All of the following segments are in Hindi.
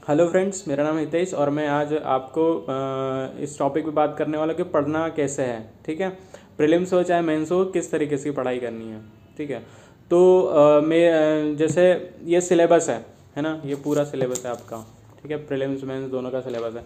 हेलो फ्रेंड्स, मेरा नाम हितेश और मैं आज आपको इस टॉपिक पे बात करने वाला कि पढ़ना कैसे है। ठीक है, प्रीलिम्स हो चाहे मेंस हो, किस तरीके से पढ़ाई करनी है। ठीक है, तो जैसे ये सिलेबस है ना, ये पूरा सिलेबस है आपका। ठीक है, प्रीलिम्स मेंस दोनों का सिलेबस है।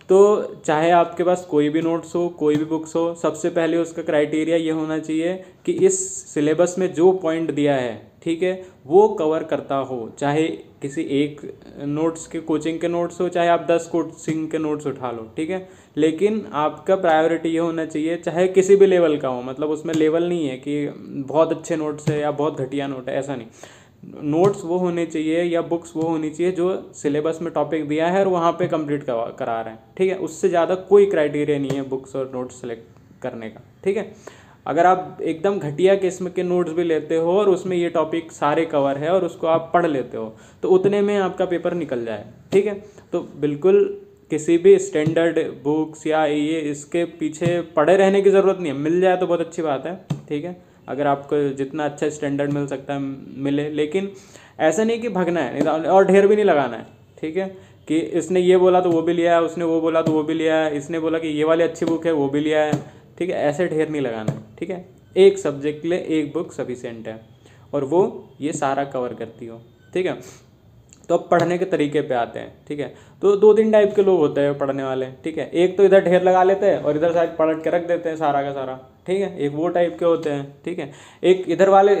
तो चाहे आपके पास कोई भी नोट्स हो, कोई भी बुक्स हो, सबसे पहले उसका क्राइटेरिया ये होना चाहिए कि इस सिलेबस में जो पॉइंट दिया है, ठीक है, वो कवर करता हो। चाहे किसी एक नोट्स के कोचिंग के नोट्स हो, चाहे आप 10 कोचिंग के नोट्स उठा लो। ठीक है, लेकिन आपका प्रायोरिटी ये होना चाहिए, चाहे किसी भी लेवल का हो। मतलब उसमें लेवल नहीं है कि बहुत अच्छे नोट्स है या बहुत घटिया नोट है, ऐसा नहीं। नोट्स वो होने चाहिए या बुक्स वो होनी चाहिए जो सिलेबस में टॉपिक दिया है और वहाँ पे कंप्लीट करा रहे हैं। ठीक है, उससे ज़्यादा कोई क्राइटेरिया नहीं है बुक्स और नोट्स सेलेक्ट करने का। ठीक है, अगर आप एकदम घटिया किस्म के नोट्स भी लेते हो और उसमें ये टॉपिक सारे कवर है और उसको आप पढ़ लेते हो, तो उतने में आपका पेपर निकल जाए। ठीक है, तो बिल्कुल किसी भी स्टैंडर्ड बुक्स या ये इसके पीछे पड़े रहने की ज़रूरत नहीं है। मिल जाए तो बहुत अच्छी बात है। ठीक है, अगर आपको जितना अच्छा स्टैंडर्ड मिल सकता है मिले, लेकिन ऐसा नहीं कि भगना है और ढेर भी नहीं लगाना है। ठीक है, कि इसने ये बोला तो वो भी लिया है, उसने वो बोला तो वो भी लिया है, इसने बोला कि ये वाली अच्छी बुक है वो भी लिया है। ठीक है, ऐसे ढेर नहीं लगाना है। ठीक है, एक सब्जेक्ट के लिए एक बुक सफिशिएंट है और वो ये सारा कवर करती हो। ठीक है, तो अब पढ़ने के तरीके पे आते हैं। ठीक है, तो 2-3 टाइप के लोग होते हैं पढ़ने वाले। ठीक है, एक तो इधर ढेर लगा लेते हैं और इधर साइड पलट के रख देते हैं सारा का सारा। ठीक है, एक वो टाइप के होते हैं। ठीक है, एक इधर वाले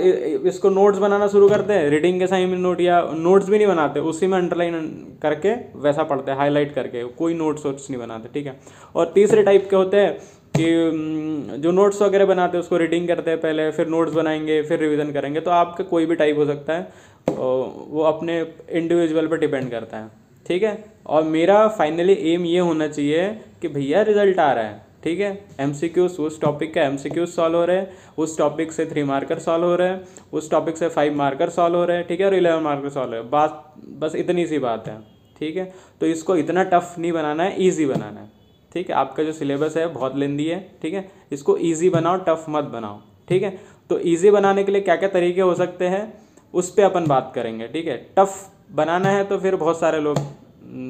इसको नोट्स बनाना शुरू करते हैं, रीडिंग के असाइनमेंट नोट, या नोट्स भी नहीं बनाते, उसी में अंडरलाइन करके वैसा पढ़ते हैं, हाईलाइट करके, कोई नोट्स वोट्स नहीं बनाते। ठीक है, और तीसरे टाइप के होते हैं कि जो नोट्स वगैरह बनाते हैं उसको रीडिंग करते हैं पहले, फिर नोट्स बनाएंगे, फिर रिवीजन करेंगे। तो आपका कोई भी टाइप हो सकता है, वो अपने इंडिविजुअल पर डिपेंड करता है। ठीक है, और मेरा फाइनली एम ये होना चाहिए कि भैया रिजल्ट आ रहा है। ठीक है, एमसीक्यूज, उस टॉपिक का एमसीक्यूज सॉल्व हो रहे हैं, उस टॉपिक से 3 मार्कर सॉल्व हो रहे हैं, उस टॉपिक से 5 मार्कर सॉल्व हो रहे हैं। ठीक है, और 11 मार्कर सॉल्व हो रहे हैं। बात बस इतनी सी बात है। ठीक है, तो इसको इतना टफ नहीं बनाना है, ईजी बनाना है। ठीक है, आपका जो सिलेबस है बहुत लेंदी है। ठीक है, इसको ईजी बनाओ, टफ मत बनाओ। ठीक है, तो ईजी बनाने के लिए क्या क्या तरीके हो सकते हैं उस पर अपन बात करेंगे। ठीक है, टफ बनाना है तो फिर बहुत सारे लोग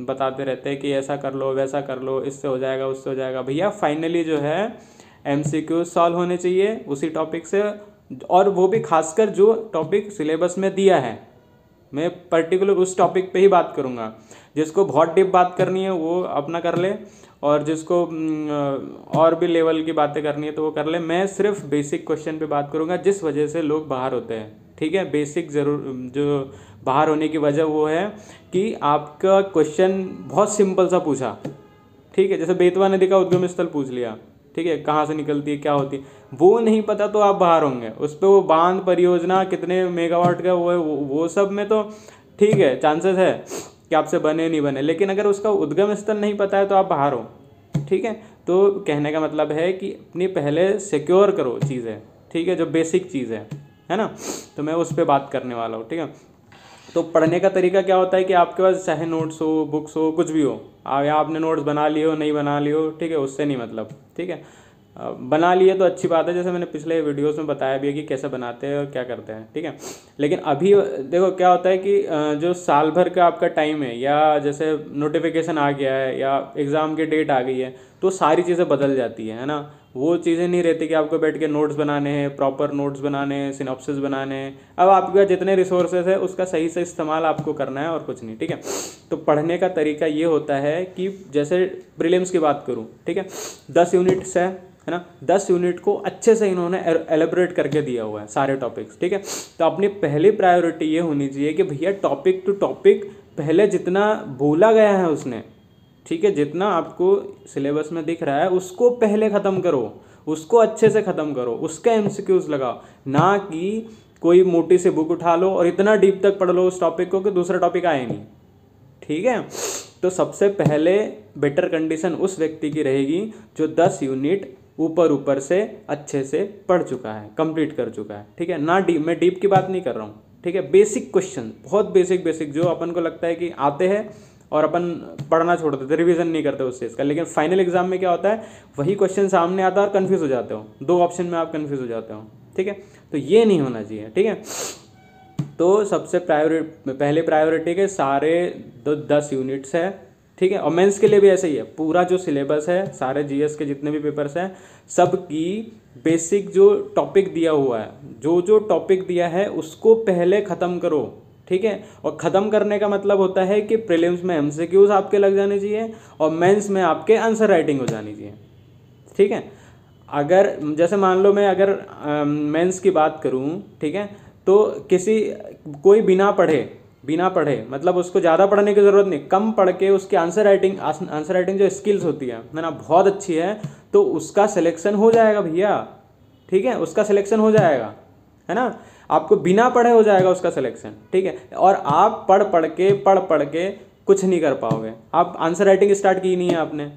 बताते रहते हैं कि ऐसा कर लो, वैसा कर लो, इससे हो जाएगा, उससे हो जाएगा। भैया फाइनली जो है एमसीक्यू सॉल्व होने चाहिए उसी टॉपिक से, और वो भी खासकर जो टॉपिक सिलेबस में दिया है। मैं पर्टिकुलर उस टॉपिक पे ही बात करूँगा। जिसको बहुत डीप बात करनी है वो अपना कर ले, और जिसको और भी लेवल की बातें करनी है तो वो कर ले। मैं सिर्फ बेसिक क्वेश्चन पे बात करूँगा, जिस वजह से लोग बाहर होते हैं। ठीक है, बेसिक ज़रूर जो बाहर होने की वजह वो है कि आपका क्वेश्चन बहुत सिंपल सा पूछा। ठीक है, जैसे बेतवा नदी का उद्गम स्थल पूछ लिया। ठीक है, कहाँ से निकलती है, क्या होती है, वो नहीं पता तो आप बाहर होंगे। उस पर वो बांध परियोजना कितने मेगावाट का वो है, वो सब में तो ठीक है, चांसेस है कि आपसे बने नहीं बने, लेकिन अगर उसका उद्गम स्थल नहीं पता है तो आप बाहर हो। ठीक है, तो कहने का मतलब है कि अपनी पहले सिक्योर करो चीज़ें। ठीक है, जो बेसिक चीज़ है ना, तो मैं उस पर बात करने वाला हूँ। ठीक है, तो पढ़ने का तरीका क्या होता है कि आपके पास चाहे नोट्स हो, बुक्स हो, कुछ भी हो, या आपने नोट्स बना लिए हो, नहीं बना लिए हो, ठीक है, उससे नहीं मतलब। ठीक है, बना लिए तो अच्छी बात है, जैसे मैंने पिछले वीडियोस में बताया भी है कि कैसे बनाते हैं और क्या करते हैं। ठीक है, लेकिन अभी देखो क्या होता है कि जो साल भर का आपका टाइम है, या जैसे नोटिफिकेशन आ गया है या एग्ज़ाम की डेट आ गई है, तो सारी चीज़ें बदल जाती है ना। वो चीज़ें नहीं रहती कि आपको बैठ के नोट्स बनाने हैं, प्रॉपर नोट्स बनाने हैं, सिनॉप्सिस बनाने हैं। अब आपके पास जितने रिसोर्सेज है उसका सही से इस्तेमाल आपको करना है और कुछ नहीं। ठीक है, तो पढ़ने का तरीका ये होता है कि जैसे प्रीलिम्स की बात करूँ, ठीक है, 10 यूनिट्स है ना, 10 यूनिट को अच्छे से इन्होंने एलेबोरेट करके दिया हुआ है सारे टॉपिक्स। ठीक है, तो अपनी पहली प्रायोरिटी ये होनी चाहिए कि भैया टॉपिक टू टॉपिक पहले जितना बोला गया है उसने, ठीक है, जितना आपको सिलेबस में दिख रहा है उसको पहले ख़त्म करो, उसको अच्छे से ख़त्म करो, उसका एमसीक्यूज लगाओ। ना कि कोई मोटी सी बुक उठा लो और इतना डीप तक पढ़ लो उस टॉपिक को कि दूसरा टॉपिक आए नहीं। ठीक है, तो सबसे पहले बेटर कंडीशन उस व्यक्ति की रहेगी जो 10 यूनिट ऊपर ऊपर से अच्छे से पढ़ चुका है, कंप्लीट कर चुका है। ठीक है, ना डीप, मैं डीप की बात नहीं कर रहा हूँ। ठीक है, बेसिक क्वेश्चन, बहुत बेसिक जो अपन को लगता है कि आते हैं और अपन पढ़ना छोड़ देते, रिवीजन नहीं करते उस चीज़ का, लेकिन फाइनल एग्जाम में क्या होता है, वही क्वेश्चन सामने आता है और कन्फ्यूज़ हो जाते हो, 2 ऑप्शन में आप कन्फ्यूज़ हो जाते हो। ठीक है, तो ये नहीं होना चाहिए। ठीक है, तो सबसे पहले प्रायोरिटी के सारे 10 यूनिट्स है, ठीक है। और मेंस के लिए भी ऐसे ही है, पूरा जो सिलेबस है, सारे जीएस के जितने भी पेपर्स हैं, सब की बेसिक जो टॉपिक दिया हुआ है, जो टॉपिक दिया है उसको पहले ख़त्म करो, ठीक है। और ख़त्म करने का मतलब होता है कि प्रीलिम्स में एमसीक्यूज आपके लग जाने चाहिए और मेंस में आपके आंसर राइटिंग हो जानी चाहिए, ठीक है। अगर जैसे मान लो मैं अगर मेंस की बात करूं, ठीक है, तो कोई बिना पढ़े मतलब उसको ज़्यादा पढ़ने की ज़रूरत नहीं, कम पढ़ के उसकी आंसर राइटिंग जो स्किल्स होती है ना, बहुत अच्छी है, तो उसका सिलेक्शन हो जाएगा भैया, ठीक है, उसका सिलेक्शन हो जाएगा, है ना। आपको बिना पढ़े हो जाएगा उसका सिलेक्शन, ठीक है। और आप पढ़ के कुछ नहीं कर पाओगे, आप आंसर राइटिंग स्टार्ट की नहीं है आपने,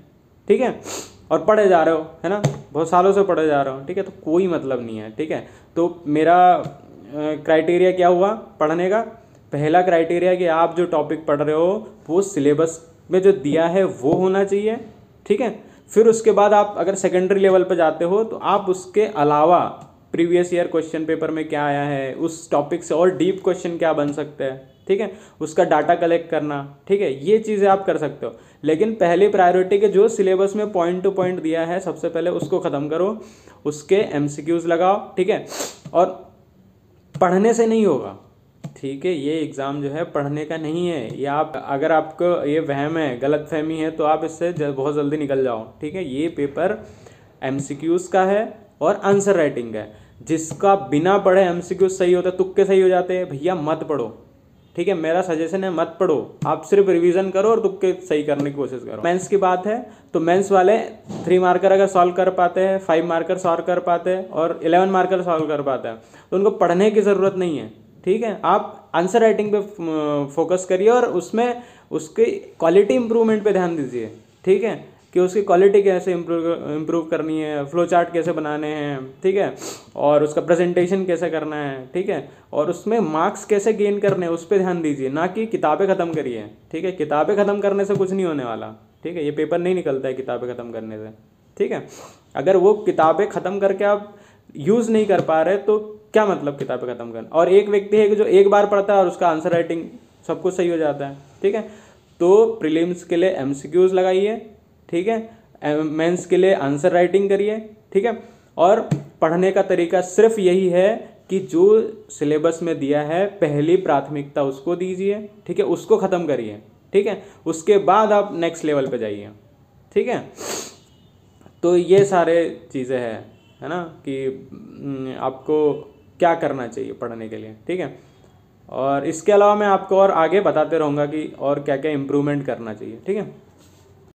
ठीक है, और पढ़े जा रहे हो, है ना, बहुत सालों से पढ़े जा रहे हो, ठीक है, तो कोई मतलब नहीं है, ठीक है। तो मेरा क्राइटेरिया क्या हुआ पढ़ने का? पहला क्राइटेरिया कि आप जो टॉपिक पढ़ रहे हो वो सिलेबस में जो दिया है वो होना चाहिए, ठीक है। फिर उसके बाद आप अगर सेकेंडरी लेवल पर जाते हो तो आप उसके अलावा प्रीवियस ईयर क्वेश्चन पेपर में क्या आया है, उस टॉपिक से और डीप क्वेश्चन क्या बन सकते हैं, ठीक है, उसका डाटा कलेक्ट करना, ठीक है, ये चीज़ें आप कर सकते हो। लेकिन पहली प्रायोरिटी के जो सिलेबस में पॉइंट टू पॉइंट दिया है सबसे पहले उसको ख़त्म करो, उसके एमसीक्यूज लगाओ, ठीक है। और पढ़ने से नहीं होगा, ठीक है, ये एग्ज़ाम जो है पढ़ने का नहीं है। ये आप अगर आपको ये वहम है, गलत फहमी है, तो आप इससे बहुत जल्दी निकल जाओ, ठीक है। ये पेपर एमसीक्यूज का है और आंसर राइटिंग का है। जिसका बिना पढ़े एमसीक्यूज सही होता है, तुक्के सही हो जाते हैं, भैया मत पढ़ो, ठीक है, मेरा सजेशन है मत पढ़ो, आप सिर्फ रिवीजन करो और तुक्के सही करने की कोशिश करो। मेंस की बात है तो मेंस वाले 3 मार्कर अगर सॉल्व कर पाते हैं, 5 मार्कर सॉल्व कर पाते हैं और 11 मार्कर सॉल्व कर पाते हैं, तो उनको पढ़ने की ज़रूरत नहीं है, ठीक है। आप आंसर राइटिंग पे फोकस करिए और उसमें उसकी क्वालिटी इंप्रूवमेंट पे ध्यान दीजिए, ठीक है, कि उसकी क्वालिटी कैसे इम्प्रूव करनी है, फ्लो चार्ट कैसे बनाने हैं, ठीक है, और उसका प्रेजेंटेशन कैसे करना है, ठीक है, और उसमें मार्क्स कैसे गेन करने हैं उस पर ध्यान दीजिए, ना कि किताबें ख़त्म करिए, ठीक है। किताबें ख़त्म करने से कुछ नहीं होने वाला, ठीक है, ये पेपर नहीं निकलता है किताबें ख़त्म करने से, ठीक है। अगर वो किताबें ख़त्म करके आप यूज़ नहीं कर पा रहे तो क्या मतलब किताबें ख़त्म करना। और एक व्यक्ति है कि जो एक बार पढ़ता है और उसका आंसर राइटिंग सब कुछ सही हो जाता है, ठीक है। तो प्रीलिम्स के लिए एमसीक्यूज लगाइए, ठीक है, मेंस के लिए आंसर राइटिंग करिए, ठीक है। और पढ़ने का तरीका सिर्फ यही है कि जो सिलेबस में दिया है पहली प्राथमिकता उसको दीजिए, ठीक है, उसको ख़त्म करिए, ठीक है, उसके बाद आप नेक्स्ट लेवल पे जाइए, ठीक है। तो ये सारे चीज़ें हैं, है ना, कि आपको क्या करना चाहिए पढ़ने के लिए, ठीक है। और इसके अलावा मैं आपको और आगे बताते रहूँगा कि और क्या क्या इम्प्रूवमेंट करना चाहिए, ठीक है।